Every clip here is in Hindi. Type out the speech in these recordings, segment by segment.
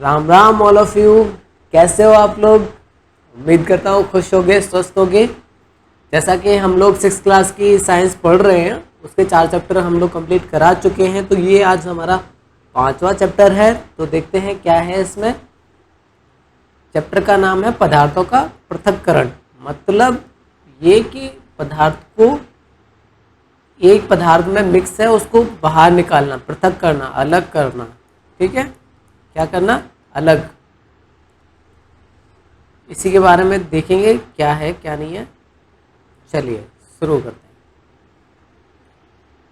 Ram Ram all of you. कैसे हो आप लोग? उम्मीद करता हूँ खुश होगे, स्वस्थ होगे। जैसा कि हम लोग 6th क्लास की साइंस पढ़ रहे हैं, उसके 4 चैप्टर हम लोग कंप्लीट करा चुके हैं। तो ये आज हमारा 5वां चैप्टर है। तो देखते हैं क्या है इसमें। चैप्टर का नाम है पदार्थों का पृथक्करण। मतलब ये कि पदार्थ को एक पदार्थ में मिक्स है, उसको बाहर निकालना, पृथक करना, अलग करना। ठीक है, क्या करना? अलग। इसी के बारे में देखेंगे क्या है क्या नहीं है। चलिए शुरू करते हैं।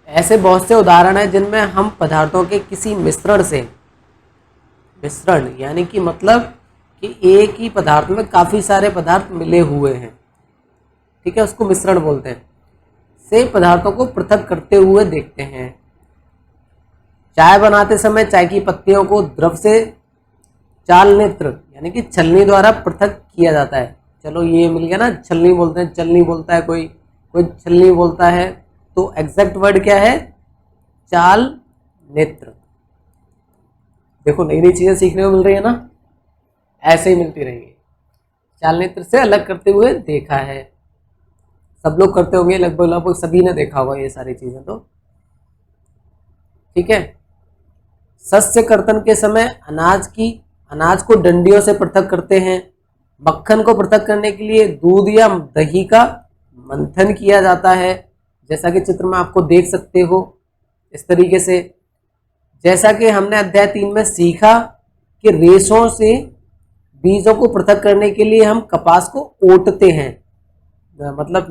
ऐसे बहुत से उदाहरण हैं जिनमें हम पदार्थों के किसी मिश्रण से, मिश्रण यानी कि मतलब कि एक ही पदार्थ में काफ़ी सारे पदार्थ मिले हुए हैं, ठीक है, उसको मिश्रण बोलते हैं, से पदार्थों को पृथक करते हुए देखते हैं। चाय बनाते समय चाय की पत्तियों को द्रव से चाल नेत्र यानी कि छलनी द्वारा पृथक किया जाता है। चलो ये मिल गया ना, छलनी बोलते हैं, चलनी बोलता है, कोई कोई छलनी बोलता है। तो एग्जैक्ट वर्ड क्या है? चाल नेत्र। देखो नई नई चीजें सीखने को मिल रही है ना, ऐसे ही मिलती रहेंगी। चाल नेत्र से अलग करते हुए देखा है। सब लोग करते होंगे, लगभग लगभग सभी ने देखा होगा ये सारी चीजें। तो ठीक है। सस्य कर्तन के समय अनाज को डंडियों से पृथक करते हैं। मक्खन को पृथक करने के लिए दूध या दही का मंथन किया जाता है, जैसा कि चित्र में आपको देख सकते हो इस तरीके से। जैसा कि हमने अध्याय 3 में सीखा कि रेशों से बीजों को पृथक करने के लिए हम कपास को ओटते हैं। मतलब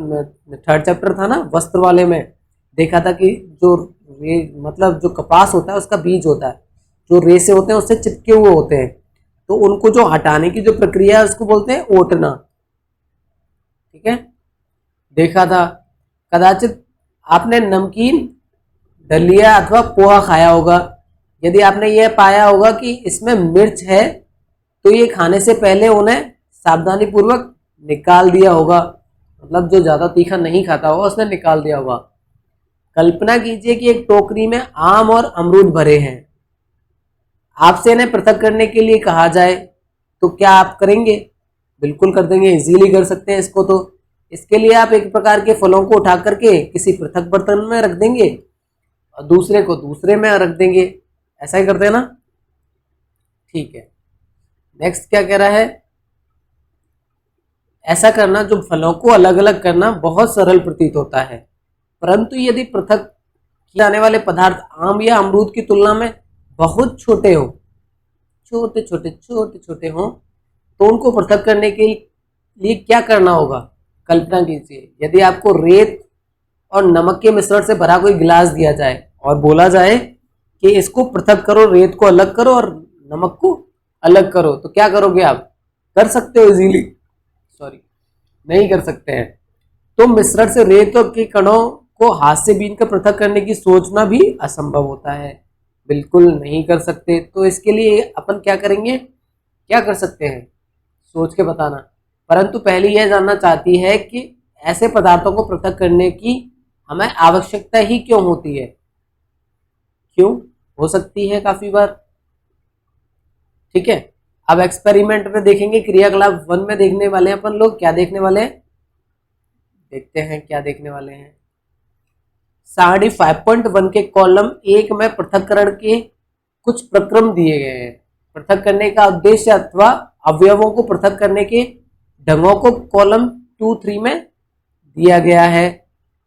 3rd चैप्टर था ना वस्त्र वाले में, देखा था कि जो मतलब जो कपास होता है उसका बीज होता है, जो रेसे होते हैं उससे चिपके हुए होते हैं, तो उनको जो हटाने की जो प्रक्रिया है उसको बोलते हैं ओटना। ठीक है, देखा था। कदाचित आपने नमकीन, दलिया अथवा पोहा खाया होगा। यदि आपने यह पाया होगा कि इसमें मिर्च है, तो ये खाने से पहले उन्हें सावधानी पूर्वक निकाल दिया होगा। मतलब जो ज़्यादा तीखा नहीं खाता होगा उसने निकाल दिया होगा। कल्पना कीजिए कि एक टोकरी में आम और अमरूद भरे हैं। आपसे इन्हें पृथक करने के लिए कहा जाए तो क्या आप करेंगे? बिल्कुल कर देंगे, इजीली कर सकते हैं इसको। तो इसके लिए आप एक प्रकार के फलों को उठा करके किसी पृथक बर्तन में रख देंगे और दूसरे को दूसरे में रख देंगे। ऐसा ही करते हैं ना। ठीक है, नेक्स्ट क्या कह रहा है? ऐसा करना, जो फलों को अलग अलग करना, बहुत सरल प्रतीत होता है, परंतु यदि पृथक किए जाने वाले पदार्थ आम या अमरूद की तुलना में बहुत छोटे हो, छोटे छोटे हों, तो उनको पृथक करने के लिए क्या करना होगा? कल्पना कीजिए, यदि आपको रेत और नमक के मिश्रण से भरा कोई गिलास दिया जाए और बोला जाए कि इसको पृथक करो, रेत को अलग करो और नमक को अलग करो, तो क्या करोगे आप? कर सकते हो इजीली? सॉरी, नहीं कर सकते हैं। तो मिश्रण से रेत के कणों को हाथ से बीन कर पृथक करने की सोचना भी असंभव होता है। बिल्कुल नहीं कर सकते। तो इसके लिए अपन क्या करेंगे, क्या कर सकते हैं, सोच के बताना। परंतु पहले यह जानना चाहती है कि ऐसे पदार्थों को पृथक करने की हमें आवश्यकता ही क्यों होती है? क्यों हो सकती है काफी बार। ठीक है, अब एक्सपेरिमेंट में देखेंगे। क्रियाकलाप 1 में देखने वाले हैं अपन लोग, क्या देखने वाले हैं, देखते हैं क्या देखने वाले हैं। सारणी 5.1 के कॉलम 1 में पृथक्करण के कुछ प्रक्रम दिए गए हैं। पृथक करने का उद्देश्य अथवा अवयवों को पृथक करने के ढंगों को कॉलम 2-3 में दिया गया है।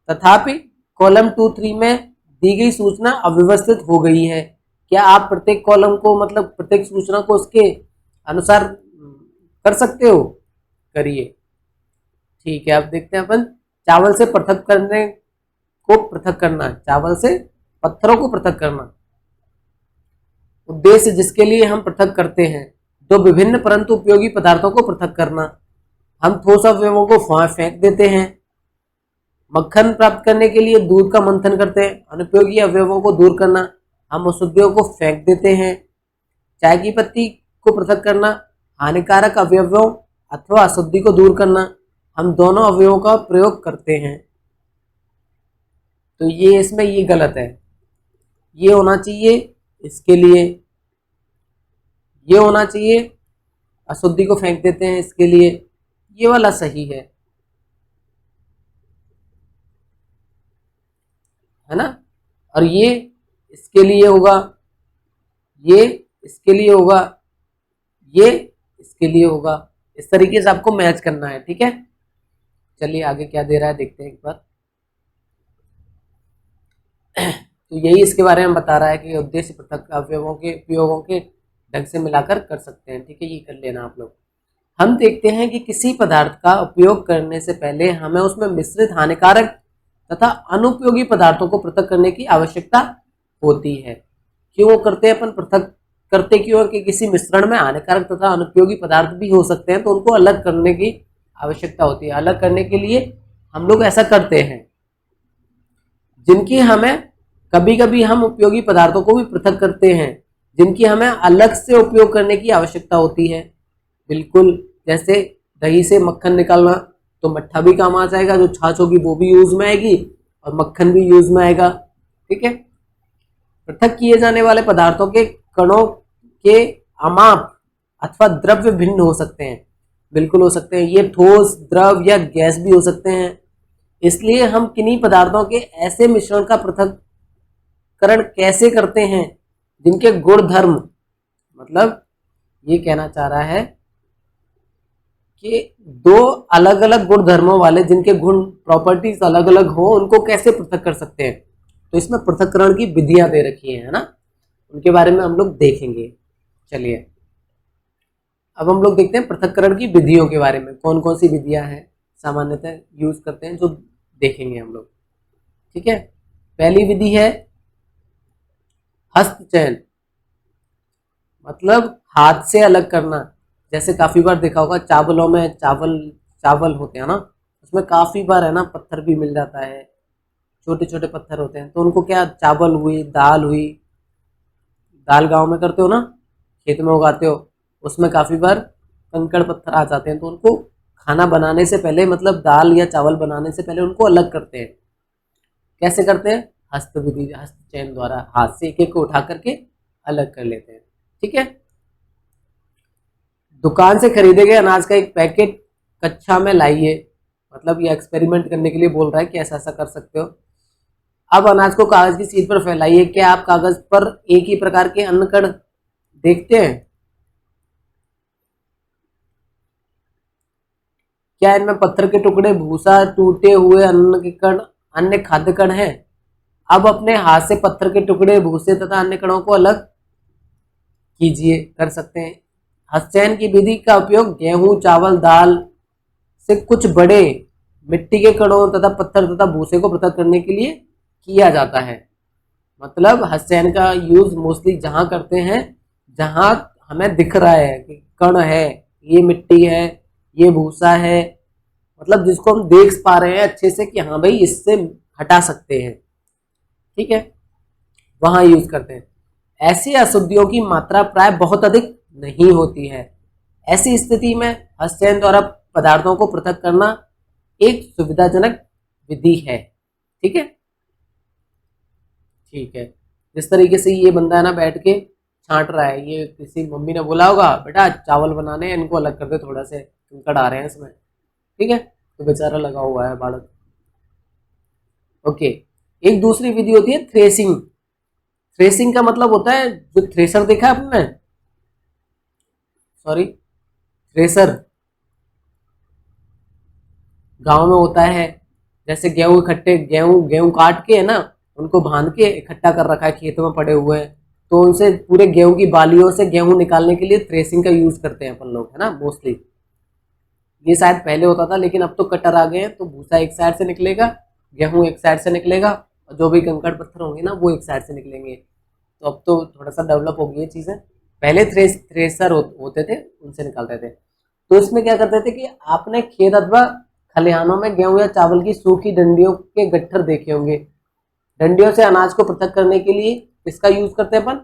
तथापि कॉलम 2-3 में दी गई सूचना अव्यवस्थित हो गई है। क्या आप प्रत्येक कॉलम को, मतलब प्रत्येक सूचना को उसके अनुसार कर सकते हो? करिए। ठीक है, अब देखते हैं अपन। चावल से पृथक करने को पृथक करना, चावल से पत्थरों को पृथक करना, उद्देश्य जिसके लिए हम पृथक करते हैं। दो विभिन्न परंतु उपयोगी पदार्थों को पृथक करना। हम ठोस अवयवों को फेंक देते हैं। मक्खन प्राप्त करने के लिए दूध का मंथन करते हैं। अनुपयोगी अवयवों को दूर करना, हम अशुद्धियों को फेंक देते हैं। चाय की पत्ती को पृथक करना, हानिकारक अवयवों अथवा अशुद्धि को दूर करना, हम दोनों अवयवों का प्रयोग करते हैं। तो ये इसमें ये गलत है, ये होना चाहिए इसके लिए, ये होना चाहिए, अशुद्धि को फेंक देते हैं इसके लिए, ये वाला सही है ना। और ये इसके लिए होगा, ये इसके लिए होगा, ये इसके लिए होगा। इस तरीके से आपको मैच करना है, ठीक है। चलिए आगे क्या दे रहा है देखते हैं एक बार। तो यही इसके बारे में बता रहा है कि उद्देश्य पृथक अवयवों के उपयोगों के ढंग से मिलाकर कर सकते हैं, ठीक है। ये कर लेना आप लोग। हम देखते हैं कि किसी पदार्थ का उपयोग करने से पहले हमें उसमें मिश्रित हानिकारक तथा अनुपयोगी पदार्थों को पृथक करने की आवश्यकता होती है। क्यों करते हैं अपन पृथक? करते क्यों? कि किसी मिश्रण में हानिकारक तथा अनुपयोगी पदार्थ भी हो सकते हैं, तो उनको अलग करने की आवश्यकता होती है। अलग करने के लिए हम लोग ऐसा करते हैं। जिनकी हमें कभी कभी हम उपयोगी पदार्थों को भी पृथक करते हैं, जिनकी हमें अलग से उपयोग करने की आवश्यकता होती है। बिल्कुल, जैसे दही से मक्खन निकालना, तो मट्ठा भी काम आ जाएगा, जो छाछ होगी वो भी यूज में आएगी और मक्खन भी यूज में आएगा, ठीक है। पृथक किए जाने वाले पदार्थों के कणों के अमाप अथवा द्रव्य भिन्न हो सकते हैं। बिल्कुल हो सकते हैं, ये ठोस, द्रव या गैस भी हो सकते हैं। इसलिए हम किन्हीं पदार्थों के ऐसे मिश्रण का पृथक्करण कैसे करते हैं जिनके गुण धर्म, मतलब ये कहना चाह रहा है कि दो अलग अलग गुण धर्मों वाले जिनके गुण प्रॉपर्टीज अलग अलग हो, उनको कैसे पृथक कर सकते हैं। तो इसमें पृथक्करण की विधियां दे रखी है ना, उनके बारे में हम लोग देखेंगे। चलिए अब हम लोग देखते हैं पृथक्करण की विधियों के बारे में, कौन कौन सी विधियां हैं सामान्यतः यूज करते हैं, जो देखेंगे हम लोग, ठीक है। पहली विधि है हस्तचयन, मतलब हाथ से अलग करना। जैसे काफी बार देखा होगा चावलों में चावल होते हैं ना, उसमें काफी बार है ना पत्थर भी मिल जाता है, छोटे छोटे पत्थर होते हैं। तो उनको क्या, चावल हुई, दाल हुई, दाल गांव में करते हो ना, खेत में उगाते हो, उसमें काफी बार कंकड़ पत्थर आ जाते हैं। तो उनको खाना बनाने से पहले, मतलब दाल या चावल बनाने से पहले उनको अलग करते हैं। कैसे करते हैं? हस्त विधि, हस्त चयन द्वारा हाथ से एक एक को उठा करके अलग कर लेते हैं, ठीक है। दुकान से खरीदे गए अनाज का एक पैकेट कक्षा में लाइए, मतलब ये एक्सपेरिमेंट करने के लिए बोल रहा है कि ऐसा ऐसा कर सकते हो। अब अनाज को कागज की शीट पर फैलाइए। क्या आप कागज पर एक ही प्रकार के अन्न कण देखते हैं? क्या इनमें पत्थर के टुकड़े, भूसा, टूटे हुए अन्न के कण, अन्य खाद्य कण हैं? अब अपने हाथ से पत्थर के टुकड़े, भूसे तथा अन्य कणों को अलग कीजिए, कर सकते हैं। हस्तचयन की विधि का उपयोग गेहूं, चावल, दाल से कुछ बड़े मिट्टी के कणों तथा पत्थर तथा भूसे को पृथक करने के लिए किया जाता है। मतलब हस्तचयन का यूज मोस्टली जहां करते हैं जहां हमें दिख रहा है कि कण है, ये मिट्टी है, ये भूसा है, मतलब जिसको हम देख पा रहे हैं अच्छे से कि हाँ भाई इससे हटा सकते हैं, ठीक है, वहां यूज करते हैं। ऐसी अशुद्धियों की मात्रा प्राय बहुत अधिक नहीं होती है। ऐसी स्थिति में हस्तचयन द्वारा पदार्थों को पृथक करना एक सुविधाजनक विधि है, ठीक है। ठीक है, जिस तरीके से ये बंदा है ना बैठ के छांट रहा है, ये किसी मम्मी ने बोला होगा बेटा चावल बनाने हैं, इनको अलग कर दे, थोड़ा से कंकड़ आ रहे हैं इसमें, ठीक है, तो बेचारा लगा हुआ है बालक। ओके, एक दूसरी विधि होती है थ्रेसिंग। थ्रेसिंग का मतलब होता है, जो थ्रेसर देखा है आपने, सॉरी थ्रेसर गांव में होता है। जैसे गेहूं इकट्ठे, गेहूं काट के है ना, उनको बांध के इकट्ठा कर रखा है, खेत में पड़े हुए हैं, तो उनसे पूरे गेहूं की बालियों से गेहूं निकालने के लिए थ्रेसिंग का यूज करते हैं अपन लोग, है ना मोस्टली। ये शायद पहले होता था, लेकिन अब तो कटर आ गए हैं, तो भूसा एक साइड से निकलेगा, गेहूं एक साइड से निकलेगा, और जो भी कंकड़ पत्थर होंगे ना वो एक साइड से निकलेंगे। तो अब तो थोड़ा सा डेवलप हो गई है चीजें। पहले थ्रेसर होते थे, उनसे निकालते थे। तो इसमें क्या करते थे कि आपने खेत अथवा खलिहानों में गेहूं या चावल की सूखी डंडियों के गट्ठर देखे होंगे। डंडियों से अनाज को पृथक करने के लिए इसका यूज करते हैं अपन,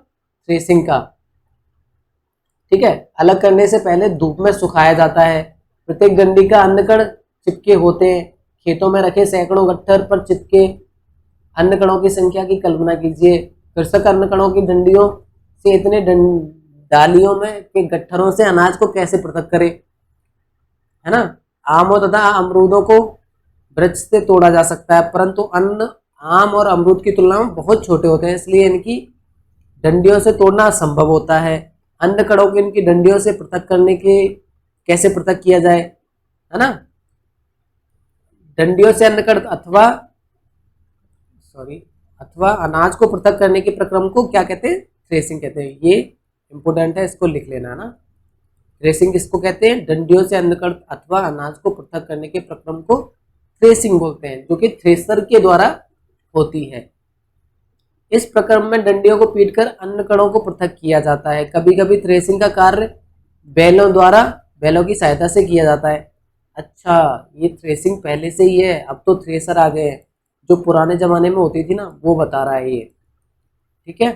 थ्रेसिंग का, ठीक है। अलग करने से पहले धूप में सुखाया जाता है। प्रत्येक डंडी का अन्न कण चिपके होते हैं। खेतों में रखे सैकड़ों गट्ठर पर चिपके अन्न कणों की संख्या की कल्पना कीजिए। कृषक अन्न कणों की डंडियों से इतने डालियों में के गट्ठरों से अनाज को कैसे पृथक करे, है ना। आमों तथा अमरूदों को वृक्ष से तोड़ा जा सकता है, परंतु अन्य आम और अमरूद की तुलना में बहुत छोटे होते हैं, इसलिए इनकी डंडियों से तोड़ना असंभव होता है। अन्य कणों को इनकी डंडियों से पृथक करने के कैसे पृथक किया जाए, है ना। डंडियों से अन्य कण अथवा अनाज को पृथक करने के प्रक्रम को क्या कहते हैं, थ्रेसिंग कहते हैं। ये इंपोर्टेंट है, इसको लिख लेना ना। थ्रेसिंग किसको कहते हैं, डंडियों से अन्य कण अथवा अनाज को पृथक करने के प्रक्रम को थ्रेसिंग बोलते हैं, जो कि थ्रेसर के द्वारा होती है। इस प्रक्रम में डंडियों को पीटकर अन्य कणों को पृथक किया जाता है। कभी कभी थ्रेसिंग का कार्य बैलों की सहायता से किया जाता है। अच्छा, ये थ्रेसिंग पहले से ही है, अब तो थ्रेसर आ गए हैं। जो पुराने जमाने में होती थी ना, वो बता रहा है ये, ठीक है।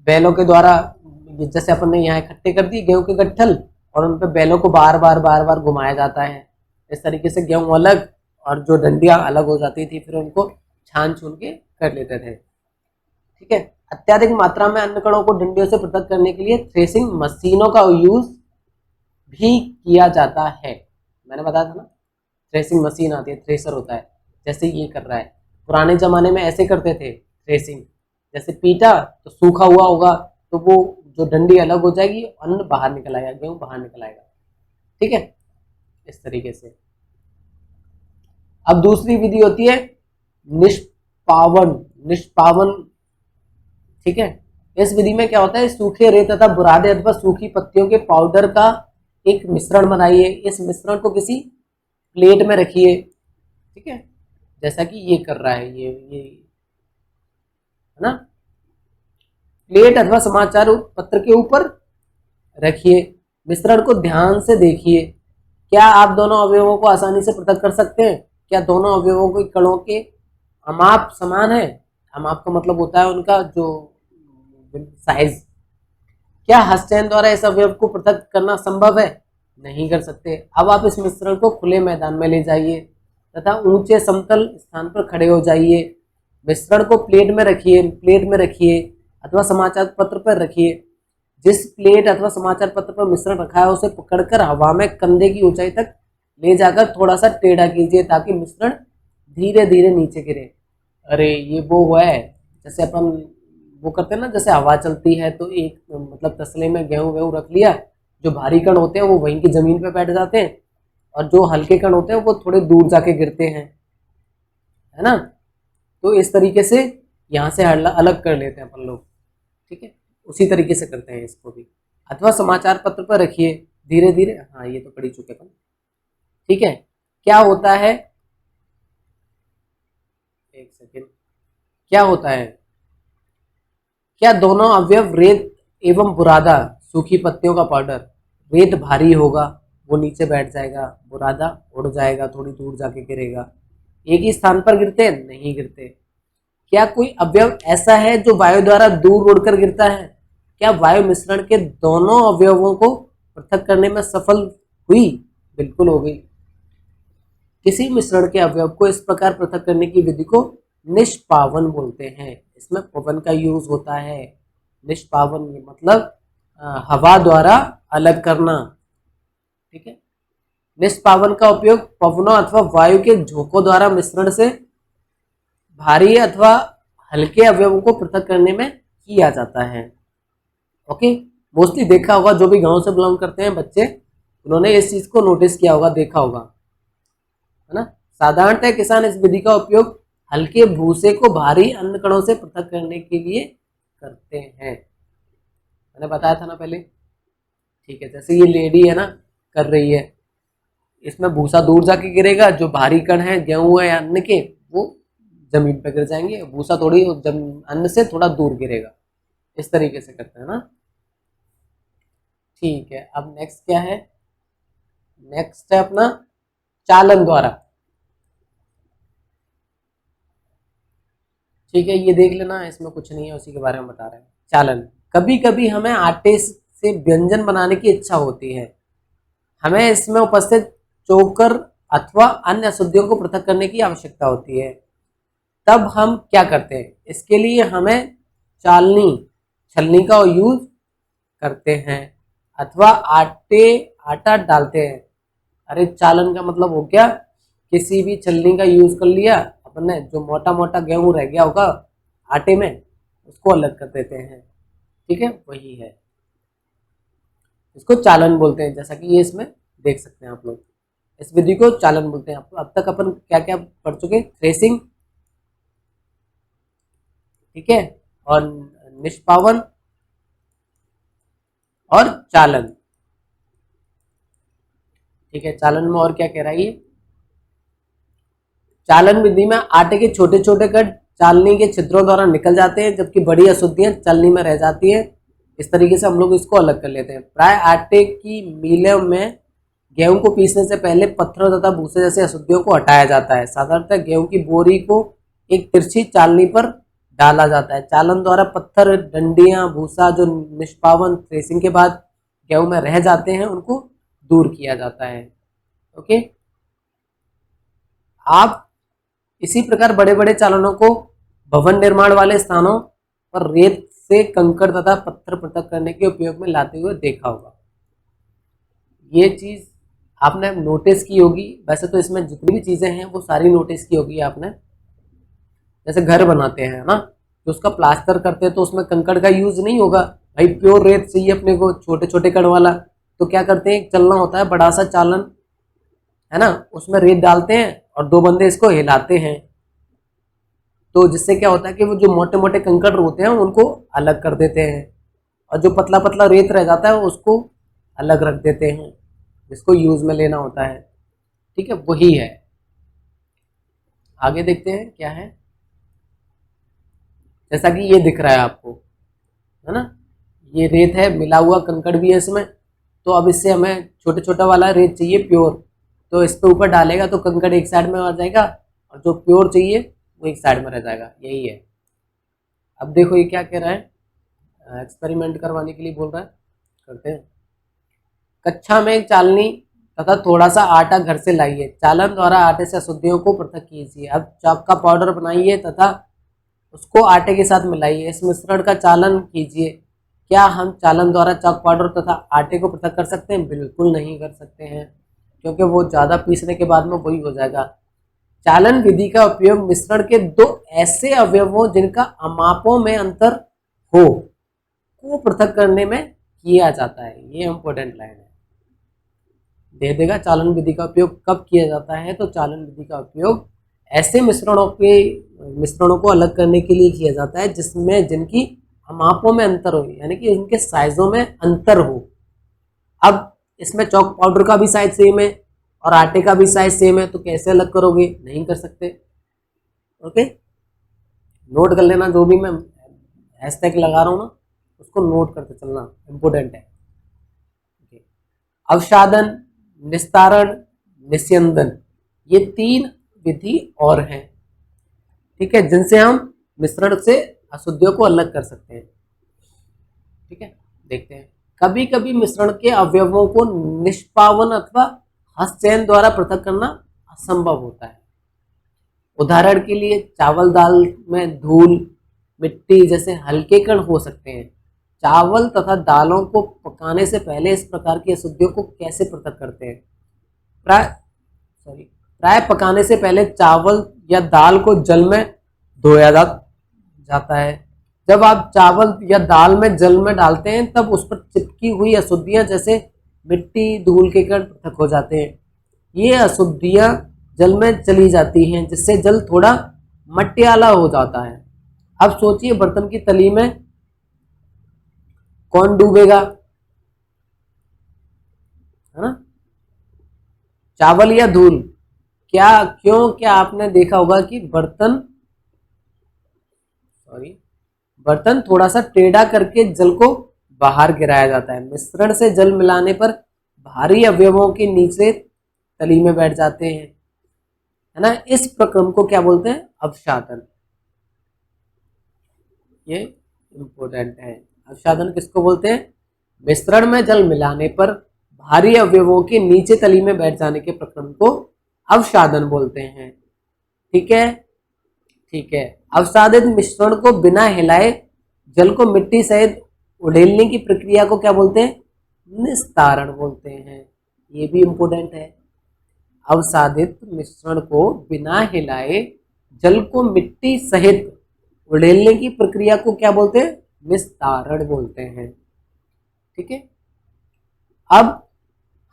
बैलों के द्वारा, जैसे अपन ने यहाँ इकट्ठे कर दिए गेहूं के गट्ठल और उन पे बैलों को बार बार घुमाया जाता है। इस तरीके से गेहूं अलग और जो डंडियां अलग हो जाती थी, फिर उनको छान छून के कर लेते थे, ठीक है। अत्यधिक मात्रा में अन्य कणों को डंडियों से पृथक करने के लिए थ्रेसिंग मशीनों का यूज भी किया जाता है। मैंने बताया था ना, थ्रेसिंग मशीन आती है, थ्रेसर होता है, जैसे ये कर रहा है। पुराने जमाने में ऐसे करते थे थ्रेसिंग, जैसे पीटा तो सूखा हुआ होगा, तो वो जो डंडी अलग हो जाएगी, अन्न बाहर निकल आएगा, गेहूं बाहर निकल आएगा, ठीक है, इस तरीके से। अब दूसरी विधि होती है निष्पावन, ठीक है। इस विधि में क्या होता है, सूखे रेत तथा बुरादे अथवा सूखी पत्तियों के पाउडर का एक मिश्रण बनाइए। इस मिश्रण को किसी प्लेट में रखिए, ठीक है, जैसा कि ये कर रहा है, ये है ना। प्लेट अथवा समाचार पत्र के ऊपर रखिए। मिश्रण को ध्यान से देखिए। क्या आप दोनों अवयवों को आसानी से पृथक कर सकते हैं? क्या दोनों अवयवों के कणों के अमाप समान है? अमाप का मतलब होता है उनका जो साइज। क्या हस्तचयन द्वारा इस अवयव को पृथक करना संभव है? नहीं कर सकते। अब आप इस मिश्रण को खुले मैदान में ले जाइए तथा ऊंचे समतल स्थान पर खड़े हो जाइए। मिश्रण को प्लेट में रखिए अथवा समाचार पत्र पर रखिए। जिस प्लेट अथवा समाचार पत्र पर मिश्रण रखा है उसे पकड़कर हवा में कंधे की ऊंचाई तक ले जाकर थोड़ा सा टेढ़ा कीजिए ताकि मिश्रण धीरे धीरे नीचे गिरे। अरे ये वो है जैसे अपन वो करते हैं ना, जैसे हवा चलती है तो एक मतलब तसले में गेहूं वेहूं रख लिया, जो भारी कण होते हैं वो वहीं की जमीन पे बैठ जाते हैं और जो हल्के कण होते हैं वो थोड़े दूर जाके गिरते हैं, है ना। तो इस तरीके से यहाँ से अलग कर लेते हैं अपन लोग, ठीक है। उसी तरीके से करते हैं इसको भी। अथवा समाचार पत्र पर रखिए धीरे धीरे। हाँ, ये तो पढ़ी चुके अपन, ठीक है। क्या होता है, एक सेकेंड, क्या होता है, क्या दोनों अवयव रेत एवं बुरादा सूखी पत्तियों का पाउडर, रेत भारी होगा वो नीचे बैठ जाएगा, बुरादा उड़ जाएगा, थोड़ी दूर जाके गिरेगा। एक ही स्थान पर गिरते हैं? नहीं गिरते। क्या कोई अवयव ऐसा है जो वायु द्वारा दूर उड़कर गिरता है? क्या वायु मिश्रण के दोनों अवयवों को पृथक करने में सफल हुई? बिल्कुल हो गई। किसी मिश्रण के अवयव को इस प्रकार पृथक करने की विधि को निष्पावन बोलते हैं। इसमें पवन का यूज होता है। निष्पावन मतलब हवा द्वारा अलग करना, ठीक है। निष्पावन का उपयोग पवनों अथवा वायु के झोंकों द्वारा मिश्रण से भारी अथवा हल्के अवयवों को पृथक करने में किया जाता है। ओके, मोस्टली देखा होगा, जो भी गांव से बिलोंग करते हैं बच्चे, उन्होंने इस चीज को नोटिस किया होगा, देखा होगा, है ना। साधारणतः किसान इस विधि का उपयोग हल्के भूसे को भारी अन्य कणों से पृथक करने के लिए करते हैं। मैंने बताया था ना पहले, ठीक है। जैसे ये लेडी है ना, कर रही है, इसमें भूसा दूर जाके गिरेगा, जो भारी कण है गेहूं है या अन्न के वो जमीन पर गिर जाएंगे, भूसा थोड़ी अन्न से थोड़ा दूर गिरेगा। इस तरीके से करते हैं ना, ठीक है। अब नेक्स्ट क्या है, नेक्स्ट है अपना चालन द्वारा, ठीक है। ये देख लेना, इसमें कुछ नहीं है, उसी के बारे में बता रहे हैं। चालन, कभी कभी हमें आटे से व्यंजन बनाने की इच्छा होती है। हमें इसमें उपस्थित चोकर अथवा अन्य अशुद्धियों को पृथक करने की आवश्यकता होती है। तब हम क्या करते हैं, इसके लिए हमें छलनी का यूज करते हैं अथवा आटा डालते हैं। अरे चालन का मतलब हो गया किसी भी छलनी का यूज कर लिया अपन ने, जो मोटा मोटा गेहूं रह गया होगा आटे में उसको अलग कर देते हैं। ठीक है, वही है, इसको चालन बोलते हैं। जैसा कि ये इसमें देख सकते हैं आप लोग, इस विधि को चालन बोलते हैं। अब तक अपन क्या क्या पढ़ चुके? थ्रेसिंग, ठीक है, और निष्पावन और चालन। ठीक है, चालन में और क्या कह रहा है ये? चालन विधि में आटे के छोटे छोटे कण चालनी के छिद्रों द्वारा निकल जाते हैं, जबकि बड़ी अशुद्धियां चालनी में रह जाती हैं। इस तरीके से हम लोग इसको अलग कर लेते हैं। प्राय आटे की मिलों में गेहूं को पीसने से पहले पत्थरों तथा भूसे जैसे अशुद्धियों को हटाया जाता है। साधारणतः गेहूं की बोरी को एक तिरछी चालनी पर डाला जाता है। चालन द्वारा पत्थर, डंडियां, भूसा जो निष्पावन थ्रेसिंग के बाद गेहूं में रह जाते हैं उनको दूर किया जाता है। ओके, आप इसी प्रकार बड़े बड़े चालनों को भवन निर्माण वाले स्थानों पर रेत से कंकड़ तथा पत्थर पृथक करने के उपयोग में लाते हुए देखा होगा। ये चीज आपने नोटिस की होगी। वैसे तो इसमें जितनी भी चीजें हैं वो सारी नोटिस की होगी आपने। जैसे घर बनाते हैं ना, तो उसका प्लास्टर करते हैं तो उसमें कंकड़ का यूज नहीं होगा भाई, प्योर रेत चाहिए अपने को, छोटे छोटे कण वाला। तो क्या करते हैं, एक चलना होता है बड़ा सा चालन, है ना, उसमें रेत डालते हैं और दो बंदे इसको हिलाते हैं। तो जिससे क्या होता है कि वो जो मोटे मोटे कंकड़ होते हैं उनको अलग कर देते हैं, और जो पतला पतला रेत रह जाता है उसको अलग रख देते हैं, जिसको यूज में लेना होता है। ठीक है, वही है। आगे देखते हैं क्या है। जैसा कि ये दिख रहा है आपको, है ना, ये रेत है, मिला हुआ कंकड़ भी है इसमें। तो अब इससे हमें छोटे छोटा वाला रेत चाहिए प्योर, तो इस पे ऊपर डालेगा तो कंकड़ एक साइड में आ जाएगा, और जो प्योर चाहिए वो एक साइड में रह जाएगा। यही है। अब देखो ये क्या कह रहा है, एक्सपेरिमेंट करवाने के लिए बोल रहा है, करते हैं। कक्षा में एक चालनी तथा थोड़ा सा आटा घर से लाइए। चालन द्वारा आटे से अशुद्धियों को पृथक कीजिए। अब चाक का पाउडर बनाइए तथा उसको आटे के साथ मिलाइए। इस मिश्रण का चालन कीजिए। क्या हम चालन द्वारा चाक पाउडर तथा आटे को पृथक कर सकते हैं? बिल्कुल नहीं कर सकते हैं, क्योंकि वो ज़्यादा पीसने के बाद में वही हो जाएगा। चालन विधि का उपयोग मिश्रण के दो ऐसे अवयवों जिनका अमापों में अंतर हो को पृथक करने में किया जाता है। ये इंपॉर्टेंट लाइन है, दे देगा। चालन विधि का उपयोग कब किया जाता है? तो चालन विधि का उपयोग ऐसे मिश्रणों को अलग करने के लिए किया जाता है जिसमें जिनकी अमापों में अंतर हो, यानी कि इनके साइजों में अंतर हो। अब इसमें चॉक पाउडर का भी साइज सेम है और आटे का भी साइज सेम है, तो कैसे अलग करोगे? नहीं कर सकते। ओके, नोट कर लेना, जो भी मैं हैशटैग लगा रहा हूँ ना उसको नोट करते चलना, इंपोर्टेंट है। अवसादन, निस्तारण, निस्यंदन, ये तीन विधि और हैं, ठीक है, जिनसे हम मिश्रण से अशुद्धियों को अलग कर सकते हैं। ठीक है, देखते हैं। कभी कभी मिश्रण के अवयवों को निष्पावन अथवा हस्तचयन द्वारा पृथक करना असंभव होता है। उदाहरण के लिए चावल दाल में धूल, मिट्टी जैसे हल्के कण हो सकते हैं। चावल तथा दालों को पकाने से पहले इस प्रकार की अशुद्धियों को कैसे पृथक करते हैं? प्राय पकाने से पहले चावल या दाल को जल में धोया जाता है। जब आप चावल या दाल में जल में डालते हैं तब उस पर चिपकी हुई अशुद्धियां जैसे मिट्टी, धूल के कण पृथक हो जाते हैं। ये अशुद्धियां जल में चली जाती हैं, जिससे जल थोड़ा मटियाला हो जाता है। अब सोचिए, बर्तन की तली में कौन डूबेगा, है ना, चावल या धूल? क्या आपने देखा होगा कि बर्तन थोड़ा सा टेढ़ा करके जल को बाहर गिराया जाता है। मिश्रण से जल मिलाने पर भारी अवयवों के नीचे तली में बैठ जाते हैं, है ना। इस प्रक्रम को क्या बोलते हैं? अवसादन। ये इंपॉर्टेंट है। अवसादन किसको बोलते हैं? मिश्रण में जल मिलाने पर भारी अवयवों के नीचे तली में बैठ जाने के प्रक्रम को अवसादन बोलते हैं। ठीक है, ठीक है। अवसादित मिश्रण को बिना हिलाए जल को मिट्टी सहित उड़ेलने की प्रक्रिया को क्या बोलते हैं? निस्तारण बोलते हैं। ये भी इम्पोर्टेंट है। अवसादित मिश्रण को बिना हिलाए जल को मिट्टी सहित उड़ेलने की प्रक्रिया को क्या बोलते हैं? निस्तारण बोलते हैं। ठीक है। अब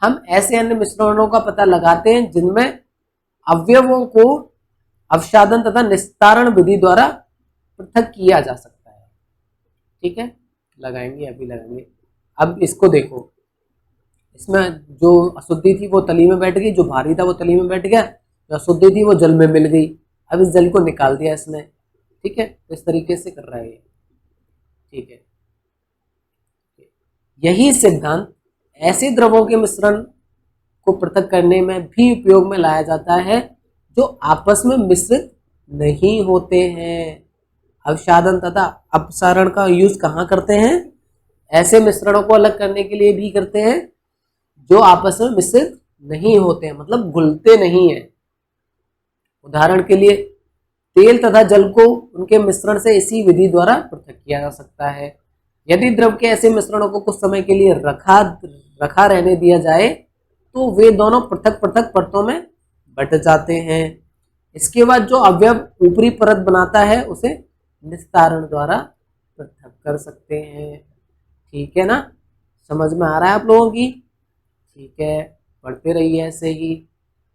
हम ऐसे अन्य मिश्रणों का पता लगाते हैं जिनमें अवयवों को अवसादन तथा निस्तारण विधि द्वारा पृथक किया जा सकता है। ठीक है, लगाएंगे, अभी लगाएंगे। अब इसको देखो, इसमें जो अशुद्धि थी वो तली में बैठ गई, जो भारी था वो तली में बैठ गया, जो अशुद्धि थी वो जल में मिल गई। अब इस जल को निकाल दिया इसने। ठीक है, तो इस तरीके से कर रहा है ये। ठीक है, यही सिद्धांत ऐसे द्रवों के मिश्रण को पृथक करने में भी उपयोग में लाया जाता है जो आपस में मिश्रित नहीं होते हैं। अवसादन तथा अपसारण का यूज कहाँ करते हैं? ऐसे मिश्रणों को अलग करने के लिए भी करते हैं जो आपस में मिश्रित नहीं होते हैं, मतलब घुलते नहीं है। उदाहरण के लिए तेल तथा जल को उनके मिश्रण से इसी विधि द्वारा पृथक किया जा सकता है। यदि द्रव के ऐसे मिश्रणों को कुछ समय के लिए रखा रहने दिया जाए तो वे दोनों पृथक पृथक परतों में बट जाते हैं। इसके बाद जो अवयव ऊपरी परत बनाता है उसे निस्तारण द्वारा पृथक कर सकते हैं। ठीक है ना, समझ में आ रहा है आप लोगों की? ठीक है, पढ़ते रहिए ऐसे ही।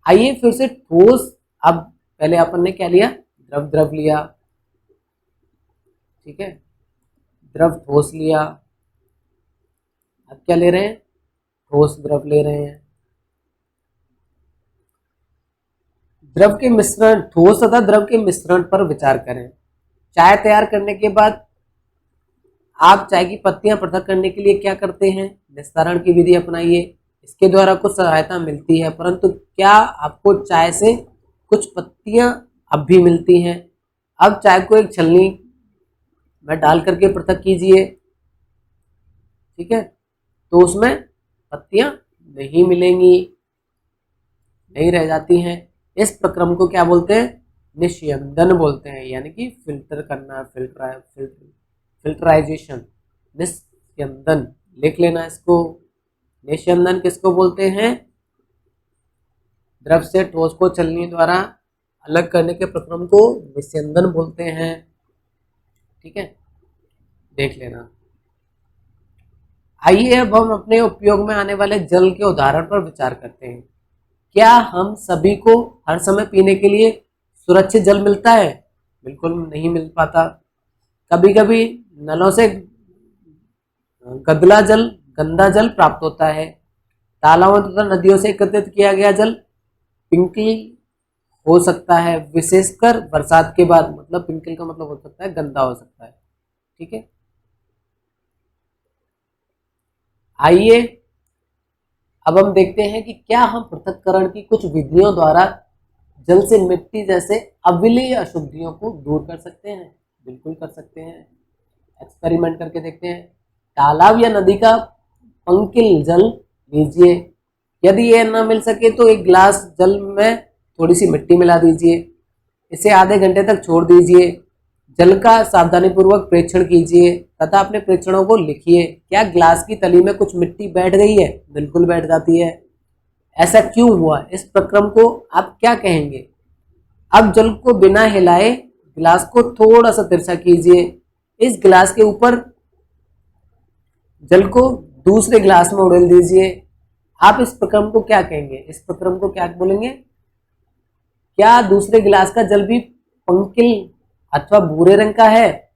आइए फिर से ठोस। अब पहले अपन ने क्या लिया? द्रव द्रव लिया। ठीक है, द्रव ठोस लिया। अब क्या ले रहे हैं? ठोस द्रव ले रहे हैं। द्रव के मिश्रण, ठोस तथा द्रव के मिश्रण पर विचार करें। चाय तैयार करने के बाद आप चाय की पत्तियां पृथक करने के लिए क्या करते हैं? निस्तारण की विधि अपनाइए। इसके द्वारा कुछ सहायता मिलती है, परंतु क्या आपको चाय से कुछ पत्तियां अब भी मिलती हैं? अब चाय को एक छलनी में डाल करके पृथक कीजिए। ठीक है, तो उसमें पत्तियां नहीं मिलेंगी, नहीं रह जाती हैं। इस प्रक्रम को क्या बोलते हैं? निस्यंदन बोलते हैं, यानी कि फिल्टर करना, फिल्टराइजेशन, निस्यंदन। लिख लेना इसको। निस्यंदन किसको बोलते हैं? द्रव से ठोस को छलनी द्वारा अलग करने के प्रक्रम को निस्यंदन बोलते हैं। ठीक है, देख लेना। आइए अब हम अपने उपयोग में आने वाले जल के उदाहरण पर विचार करते हैं। क्या हम सभी को हर समय पीने के लिए सुरक्षित जल मिलता है? बिल्कुल नहीं मिल पाता। कभी कभी नलों से गंदा जल प्राप्त होता है। तालाबों तथा नदियों से एकत्रित किया गया जल पिंकल हो सकता है, विशेषकर बरसात के बाद। मतलब पिंकल का मतलब हो सकता है गंदा हो सकता है। ठीक है, आइए अब हम देखते हैं कि क्या हम पृथक्करण की कुछ विधियों द्वारा जल से मिट्टी जैसे अविलेय अशुद्धियों को दूर कर सकते हैं। बिल्कुल कर सकते हैं, एक्सपेरिमेंट करके देखते हैं। तालाब या नदी का पंकिल जल लीजिए। यदि यह न मिल सके तो एक गिलास जल में थोड़ी सी मिट्टी मिला दीजिए। इसे आधे घंटे तक छोड़ दीजिए। जल का सावधानीपूर्वक प्रेक्षण कीजिए तथा अपने प्रेक्षणों को लिखिए। क्या गिलास की तली में कुछ मिट्टी बैठ गई है? बिल्कुल बैठ जाती है। ऐसा क्यों हुआ? इस प्रक्रम को आप क्या कहेंगे? अब जल को बिना हिलाए गिलास को थोड़ा सा तिरछा कीजिए। इस गिलास के ऊपर जल को दूसरे गिलास में उड़ेल दीजिए। आप इस प्रक्रम को क्या कहेंगे? इस प्रक्रम को क्या बोलेंगे? क्या दूसरे गिलास का जल भी पंकिल अथवा भूरे रंग का है?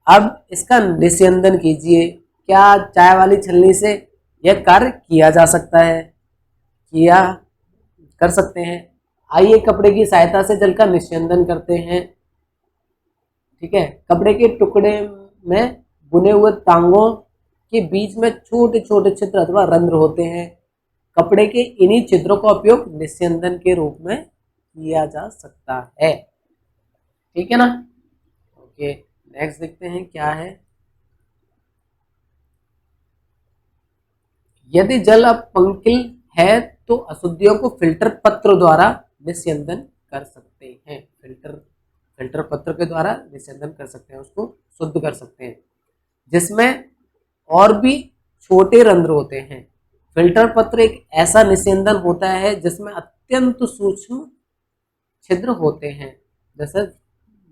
अब इसका निस्यंदन कीजिए। क्या चाय वाली छलनी से यह कार्य किया जा सकता है? किया कर सकते हैं। आइए कपड़े की सहायता से जल का निस्यंदन करते हैं। ठीक है, कपड़े के टुकड़े में बुने हुए तांगों के बीच में छोटे छोटे छिद्र अथवा रंध्र होते हैं। कपड़े के इन्हीं छिद्रों का उपयोग निस्यंदन के रूप में किया जा सकता है। ठीक है ना? ओके, नेक्स्ट देखते हैं क्या है। यदि जल अब पंकिल है तो अशुद्धियों को फिल्टर पत्र द्वारा निस्यंदन कर सकते हैं। फिल्टर पत्र के द्वारा निस्यंदन कर सकते हैं, उसको शुद्ध कर सकते हैं, जिसमें और भी छोटे रंध्र होते हैं। फिल्टर पत्र एक ऐसा निस्यंदन होता है जिसमें अत्यंत सूक्ष्म छिद्र होते हैं, जैसे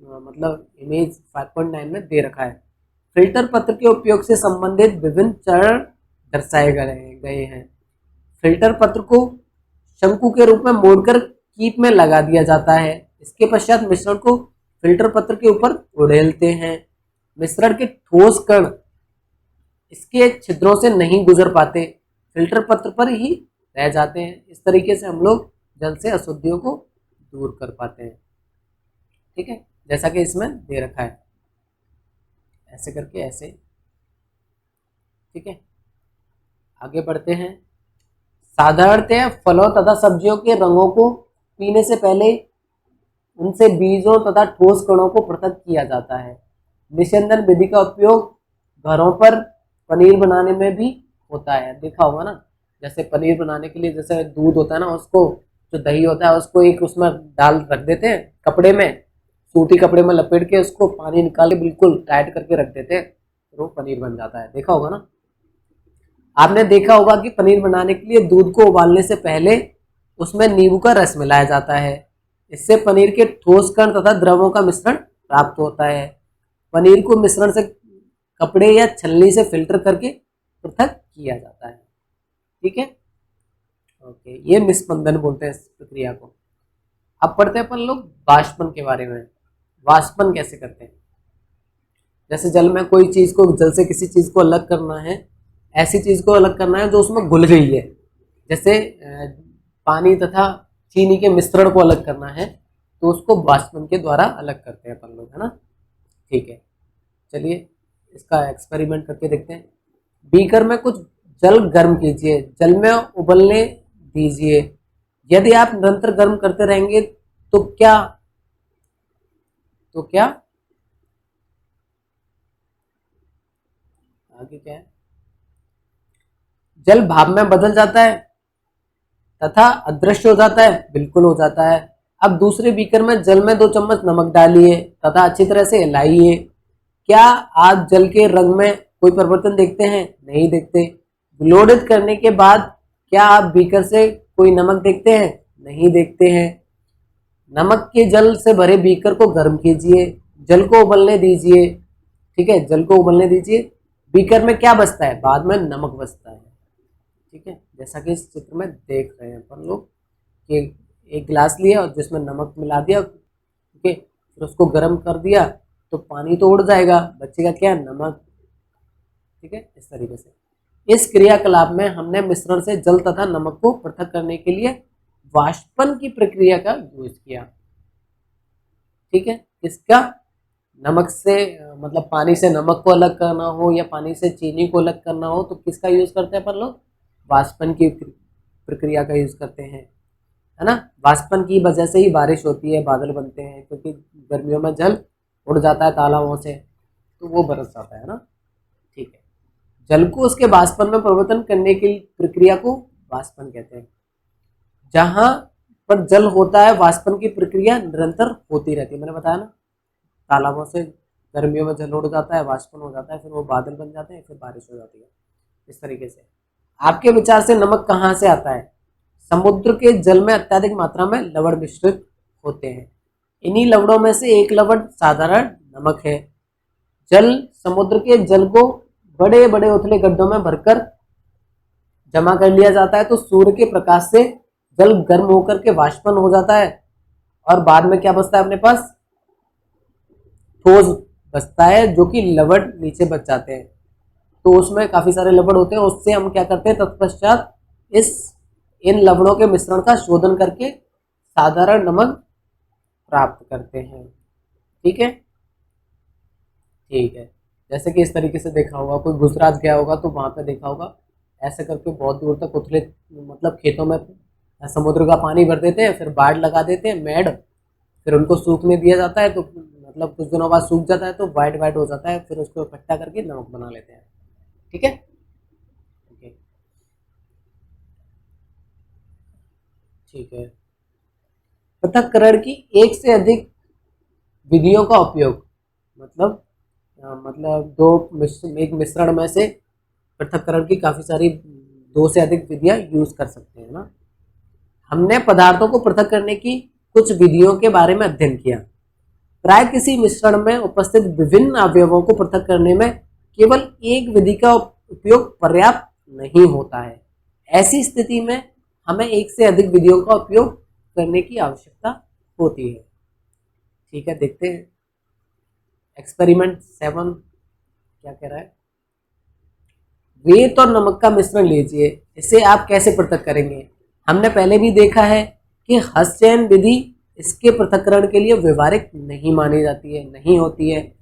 मतलब इमेज 5.9 में दे रखा है। फिल्टर पत्र के उपयोग से संबंधित विभिन्न चरण दर्शाए गए हैं। फिल्टर पत्र को शंकु के रूप में मोड़कर कीप में लगा दिया जाता है। इसके पश्चात मिश्रण को फिल्टर पत्र के ऊपर उड़ेलते हैं। मिश्रण के ठोस कण इसके छिद्रों से नहीं गुजर पाते, फिल्टर पत्र पर ही रह जाते हैं। इस तरीके से हम लोग जल से अशुद्धियों को दूर कर पाते हैं। ठीक है, जैसा कि इसमें दे रखा है, ऐसे करके ऐसे। ठीक है, आगे बढ़ते हैं। साधारणतः फलों तथा सब्जियों के रंगों को पीने से पहले उनसे बीजों तथा ठोस कणों को पृथक किया जाता है। निस्यंदन विधि का उपयोग घरों पर पनीर बनाने में भी होता है। देखा होगा ना, जैसे पनीर बनाने के लिए जैसे दूध होता है ना, उसको जो दही होता है उसको एक उसमें डाल रख देते हैं कपड़े में, सूती कपड़े में लपेट के उसको पानी निकाल के बिल्कुल टाइट करके रख देते हैं, तो वो पनीर बन जाता है। देखा होगा ना। आपने देखा होगा कि पनीर बनाने के लिए दूध को उबालने से पहले उसमें नींबू का रस मिलाया जाता है। इससे पनीर के ठोस कण तथा द्रवों का मिश्रण प्राप्त होता है। पनीर को मिश्रण से कपड़े या छलनी से फिल्टर करके पृथक किया जाता है। ठीक है, ओके, ये निस्पंदन बोलते हैं इस प्रक्रिया को। अब पढ़ते हैं अपन लोग वाष्पन के बारे में। वाष्पन कैसे करते हैं? जैसे जल में कोई चीज को, जल से किसी चीज को अलग करना है, ऐसी चीज को अलग करना है जो उसमें घुल गई है, जैसे पानी तथा चीनी के मिश्रण को अलग करना है, तो उसको वाष्पन के द्वारा अलग करते हैं अपन लोग, है ना। ठीक है, चलिए इसका एक्सपेरिमेंट करके देखते हैं। बीकर में कुछ जल गर्म कीजिए, जल में उबलने दीजिए। यदि आप निरंतर गर्म करते रहेंगे तो क्या आगे क्या है, जल भाप में बदल जाता है तथा अदृश्य हो जाता है। बिल्कुल हो जाता है। अब दूसरे बीकर में जल में 2 चम्मच नमक डालिए तथा अच्छी तरह से हिलाइए। क्या आप जल के रंग में कोई परिवर्तन देखते हैं? नहीं देखते। ग्लोडित करने के बाद क्या आप बीकर से कोई नमक देखते हैं? नहीं देखते हैं। नमक के जल से भरे बीकर को गर्म कीजिए, जल को उबलने दीजिए। ठीक है, जल को उबलने दीजिए। बीकर में क्या बचता है? बाद में नमक बचता है। ठीक है, जैसा कि इस चित्र में देख रहे हैं अपन लोग कि एक गिलास लिया और जिसमें नमक मिला दिया, ठीक है, फिर उसको गर्म कर दिया तो पानी तो उड़ जाएगा, बचेगा क्या? नमक। ठीक है, इस तरीके से इस क्रियाकलाप में हमने मिश्रण से जल तथा नमक को पृथक करने के लिए वाष्पन की प्रक्रिया का यूज किया। ठीक है, इसका नमक से मतलब पानी से नमक को अलग करना हो या पानी से चीनी को अलग करना हो तो किसका यूज करते हैं अपन लोग? वाष्पन की प्रक्रिया का यूज करते हैं, है ना। वाष्पन की वजह से ही बारिश होती है, बादल बनते हैं, क्योंकि गर्मियों में जल उड़ जाता है तालाबों से, तो वो बरस जाता है ना। ठीक है, जल को उसके वाष्पन में परिवर्तन करने की प्रक्रिया को वाष्पन कहते हैं। जहां पर जल होता है वाष्पन की प्रक्रिया निरंतर होती रहती है। मैंने बताया ना, तालाबों से गर्मियों में जल उड़ जाता है, वाष्पन हो जाता है, फिर वो बादल बन जाते हैं, फिर बारिश हो जाती है। इस तरीके से आपके विचार से नमक कहाँ से आता है? समुद्र के जल में अत्यधिक मात्रा में लवण मिश्रित होते हैं। इन्हीं लवणों में से एक लवण साधारण नमक है। जल समुद्र के जल को बड़े बड़े उथले गड्ढों में भरकर जमा कर लिया जाता है, तो सूर्य के प्रकाश से जल गर्म होकर के वाष्पन हो जाता है और बाद में क्या बचता है अपने पास? ठोस बचता है, जो कि लवण नीचे बच जाते हैं। तो उसमें काफी सारे लवण होते हैं, उससे हम क्या करते हैं तत्पश्चात इन लवणों के मिश्रण का शोधन करके साधारण नमक प्राप्त करते हैं। ठीक है, ठीक है, जैसे कि इस तरीके से देखा होगा, कोई गुजरात गया होगा तो वहां पे देखा होगा ऐसे करके बहुत दूर तक उथले मतलब खेतों में समुद्र का पानी भर देते हैं, फिर बाढ़ लगा देते हैं मेड, फिर उनको सूखने दिया जाता है, तो मतलब कुछ दिनों बाद सूख जाता है तो वाइट वाइट हो जाता है, फिर उसको इकट्ठा करके नमक बना लेते हैं। ठीक है, ओके, ठीक है। पृथक्करण की एक से अधिक विधियों का उपयोग, मतलब एक मिश्रण में से पृथक्करण की काफ़ी सारी 2 से अधिक विधियां यूज कर सकते हैं ना। हमने पदार्थों को पृथक करने की कुछ विधियों के बारे में अध्ययन किया। प्राय किसी मिश्रण में उपस्थित विभिन्न अवयवों को पृथक करने में केवल एक विधि का उपयोग पर्याप्त नहीं होता है। ऐसी स्थिति में हमें एक से अधिक विधियों का उपयोग करने की आवश्यकता होती है। ठीक है, देखते हैं एक्सपेरिमेंट 7 क्या कह रहा है। रेत और नमक का मिश्रण लीजिए, इसे आप कैसे पृथक करेंगे। हमने पहले भी देखा है कि हस्तचयन विधि इसके पृथक्करण के लिए व्यवहारिक नहीं मानी जाती है, नहीं होती है।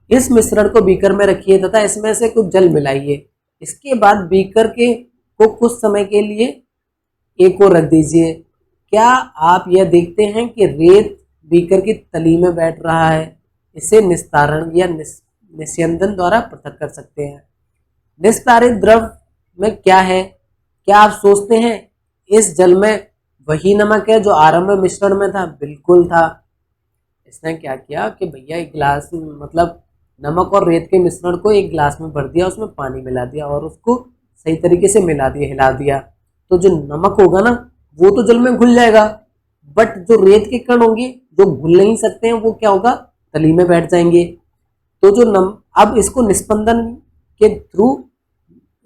इस मिश्रण को बीकर में रखिए तथा इसमें से कुछ जल मिलाइए। इसके बाद बीकर के को कुछ समय के लिए एक और रख दीजिए। क्या आप यह देखते हैं कि रेत बीकर की तली में बैठ रहा है। इसे निस्तारण या निस्यंदन द्वारा पृथक कर सकते हैं। निस्तारित द्रव में क्या है, क्या आप सोचते हैं इस जल में वही नमक है जो आरंभ में मिश्रण में था। बिल्कुल था। इसने क्या किया कि भैया एक गिलास मतलब नमक और रेत के मिश्रण को एक गिलास में भर दिया, उसमें पानी मिला दिया और उसको सही तरीके से मिला दिया, हिला दिया। तो जो नमक होगा ना वो तो जल में घुल जाएगा, बट जो रेत के कण होंगे जो घुल नहीं सकते हैं वो क्या होगा, तली में बैठ जाएंगे। तो जो अब इसको निस्पंदन के थ्रू,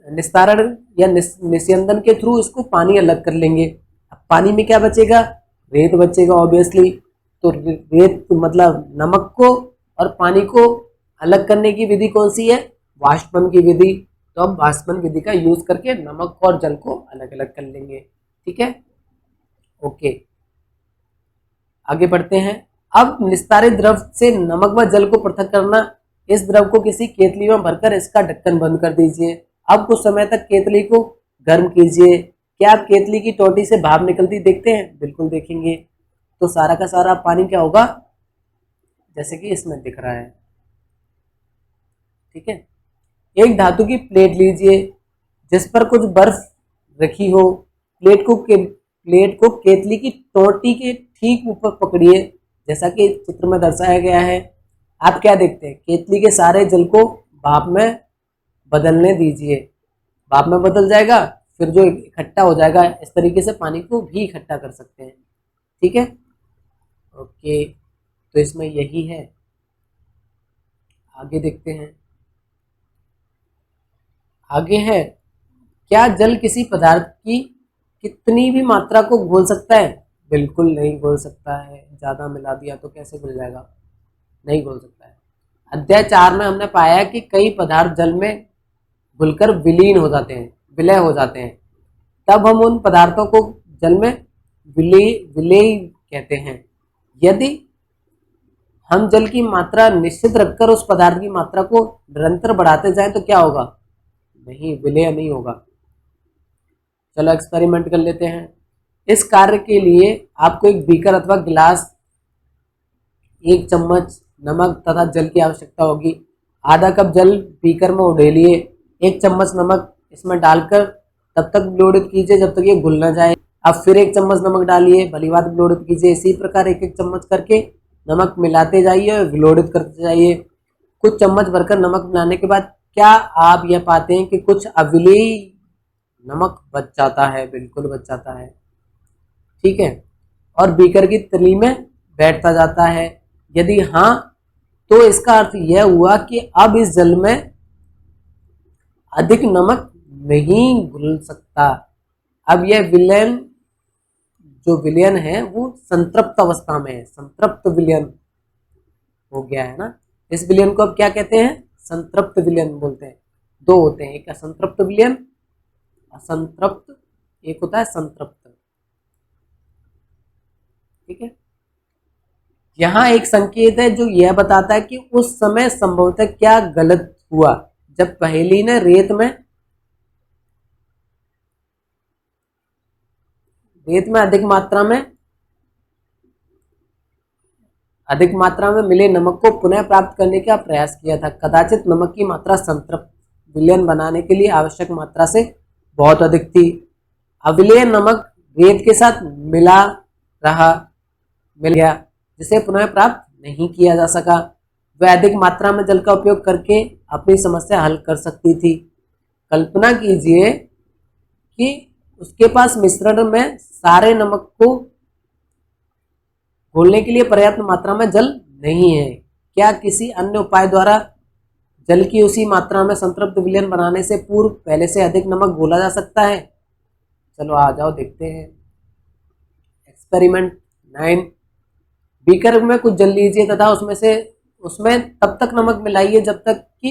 निस्तारण या निस्यंदन के थ्रू इसको पानी अलग कर लेंगे। अब पानी में क्या बचेगा, रेत बचेगा ऑब्वियसली। तो रेत मतलब नमक को और पानी को अलग करने की विधि कौन सी है, वाष्पन की विधि। तो हम वाष्पन विधि का यूज करके नमक और जल को अलग अलग कर लेंगे। ठीक है, ओके, आगे बढ़ते हैं। अब निस्तारित द्रव से नमक व जल को पृथक करना। इस द्रव को किसी केतली में भरकर इसका ढक्कन बंद कर दीजिए। अब कुछ समय तक केतली को गर्म कीजिए। क्या आप केतली की टोटी से भाप निकलती देखते हैं। बिल्कुल देखेंगे। तो सारा का सारा पानी क्या होगा, जैसे कि इसमें दिख रहा है। ठीक है, एक धातु की प्लेट लीजिए जिस पर कुछ बर्फ रखी हो। प्लेट को केतली की टोटी के ठीक ऊपर पकड़िए जैसा कि चित्र में दर्शाया गया है। आप क्या देखते हैं, केतली के सारे जल को भाप में बदलने दीजिए। भाप में बदल जाएगा, फिर जो इकट्ठा हो जाएगा, इस तरीके से पानी को भी इकट्ठा कर सकते हैं। ठीक है, ओके, तो इसमें यही है। आगे देखते हैं। आगे है, क्या जल किसी पदार्थ की कितनी भी मात्रा को घोल सकता है। बिल्कुल नहीं घोल सकता है। ज़्यादा मिला दिया तो कैसे घुल जाएगा, नहीं घोल सकता है। अध्याय 4 में हमने पाया कि कई पदार्थ जल में घुलकर विलीन हो जाते हैं, विलय हो जाते हैं। तब हम उन पदार्थों को जल में विलेय कहते हैं। यदि हम जल की मात्रा निश्चित रखकर उस पदार्थ की मात्रा को निरंतर बढ़ाते जाएं तो क्या होगा, नहीं, विलय नहीं होगा। चलो एक्सपेरिमेंट कर लेते हैं। इस कार्य के लिए आपको एक बीकर अथवा गिलास, 1 चम्मच नमक तथा जल की आवश्यकता होगी। आधा कप जल बीकर में उड़ेलिए। 1 चम्मच नमक इसमें डालकर तब तक विलोड़ित कीजिए जब तक ये घुल ना जाए। अब फिर 1 चम्मच नमक डालिए, भली बात विलोड़ित कीजिए। इसी प्रकार 1-1 चम्मच करके नमक मिलाते जाइए और विलोड़ित करते जाइए। कुछ चम्मच भरकर नमक मिलाने के बाद क्या आप यह पाते हैं कि कुछ अविलेय नमक बच जाता है। बिल्कुल बच जाता है। ठीक है, और बीकर की तली में बैठता जाता है। यदि हाँ, तो इसका अर्थ यह हुआ कि अब इस जल में अधिक नमक नहीं घुल सकता। अब यह विलयन, जो विलयन है वो संतृप्त अवस्था में है, संतृप्त विलयन हो गया है ना। इस विलयन को अब क्या कहते हैं, संतृप्त विलयन बोलते हैं। 2 होते हैं, एक असंतृप्त विलयन, असंतृप्त, एक होता है संतृप्त। ठीक है, यहाँ एक संकेत है जो यह बताता है कि उस समय संभवतः क्या गलत हुआ जब पहेली ने रेत में अधिक मात्रा में मिले नमक को पुनः प्राप्त करने का प्रयास किया था। कदाचित नमक की मात्रा संतृप्त विलयन बनाने के लिए आवश्यक मात्रा से बहुत अधिक थी। अविलेय नमक रेत के साथ मिल गया जिसे पुनः प्राप्त नहीं किया जा सका। वह अधिक मात्रा में जल का उपयोग करके अपनी समस्या हल कर सकती थी। कल्पना कीजिए कि उसके पास मिश्रण में सारे नमक को घोलने के लिए पर्याप्त मात्रा में जल नहीं है। क्या किसी अन्य उपाय द्वारा जल की उसी मात्रा में संतृप्त विलयन बनाने से पूर्व पहले से अधिक नमक घोला जा सकता है? चलो आ जाओ देखते हैं। एक्सपेरिमेंट 9। बीकर में कुछ जल लीजिए तथा उसमें तब तक नमक मिलाइए जब तक कि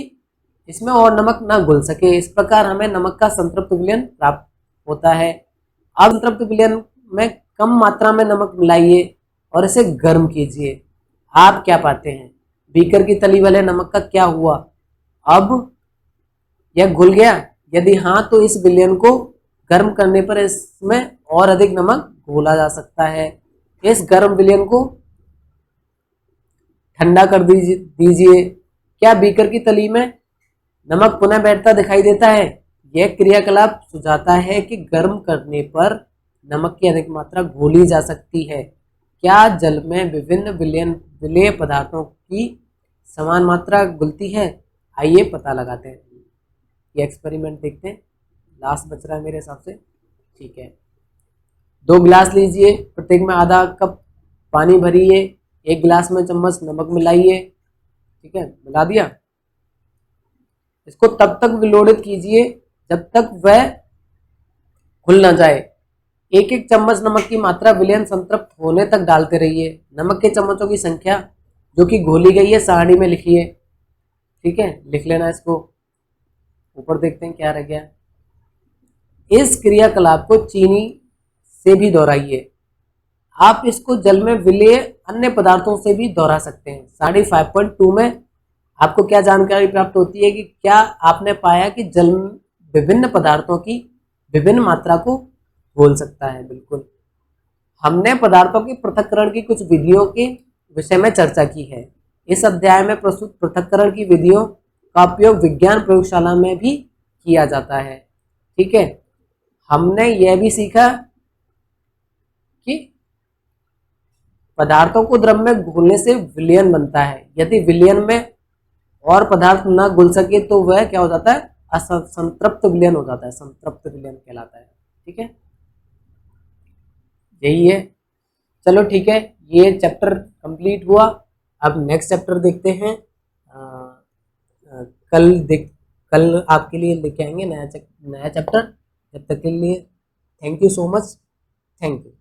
इसमें और नमक ना घुल सके। इस प्रकार हमें नमक का संतृप्त विलयन प्राप्त होता है। अब संतृप्त विलयन में कम मात्रा में नमक मिलाइए और इसे गर्म कीजिए। आप क्या पाते हैं? बीकर की तली वाले नमक का क्या हुआ? अब यह घुल गया? यदि हाँ तो इस विलयन को गर्म करने पर इसमें और अधिक नमक घोला जा सकता है। इस गर्म विलयन को ठंडा कर दीजिए। क्या बीकर की तली में नमक पुनः बैठता दिखाई देता है? यह क्रियाकलाप सुझाता है कि गर्म करने पर नमक की अधिक मात्रा घोली जा सकती है। क्या जल में विभिन्न विलेय पदार्थों की समान मात्रा घुलती है? आइए पता लगाते हैं। ये एक्सपेरिमेंट देखते हैं। लास्ट बच रहा है मेरे हिसाब से। ठीक है, 2 गिलास लीजिए, प्रत्येक में आधा कप पानी भरिए, 1 गिलास में चम्मच नमक मिलाइए। ठीक है, मिला दिया। इसको तब तक विलोड़ित कीजिए जब तक वह घुल ना जाए। 1-1 चम्मच नमक की मात्रा विलयन संतृप्त होने तक डालते रहिए। नमक के चम्मचों की संख्या जो कि घोली गई है सारणी में लिखिए। ठीक है, लिख लेना इसको। ऊपर देखते हैं क्या रह गया। इस क्रियाकलाप को चीनी से भी दोहराइए। आप इसको जल में विलेय अन्य पदार्थों से भी दोहरा सकते हैं। सारणी 5.2 में आपको क्या जानकारी प्राप्त होती है कि क्या आपने पाया कि जल विभिन्न पदार्थों की विभिन्न मात्रा को घोल सकता है? बिल्कुल। हमने पदार्थों के पृथक्करण की कुछ विधियों के विषय में चर्चा की है। इस अध्याय में प्रस्तुत पृथक्करण की विधियों का उपयोग विज्ञान प्रयोगशाला में भी किया जाता है। ठीक है, हमने यह भी सीखा कि पदार्थों को द्रव में घुलने से विलयन बनता है। यदि विलयन में और पदार्थ ना घुल सके तो वह क्या हो जाता है? असंतृप्त विलयन हो जाता है। संतृप्त विलयन कहलाता है। ठीक है, यही है। चलो ठीक है, ये चैप्टर कंप्लीट हुआ। अब नेक्स्ट चैप्टर देखते हैं। कल आपके लिए लेके आएंगे नया चैप्टर। जब तक के लिए thank you so much. Thank you.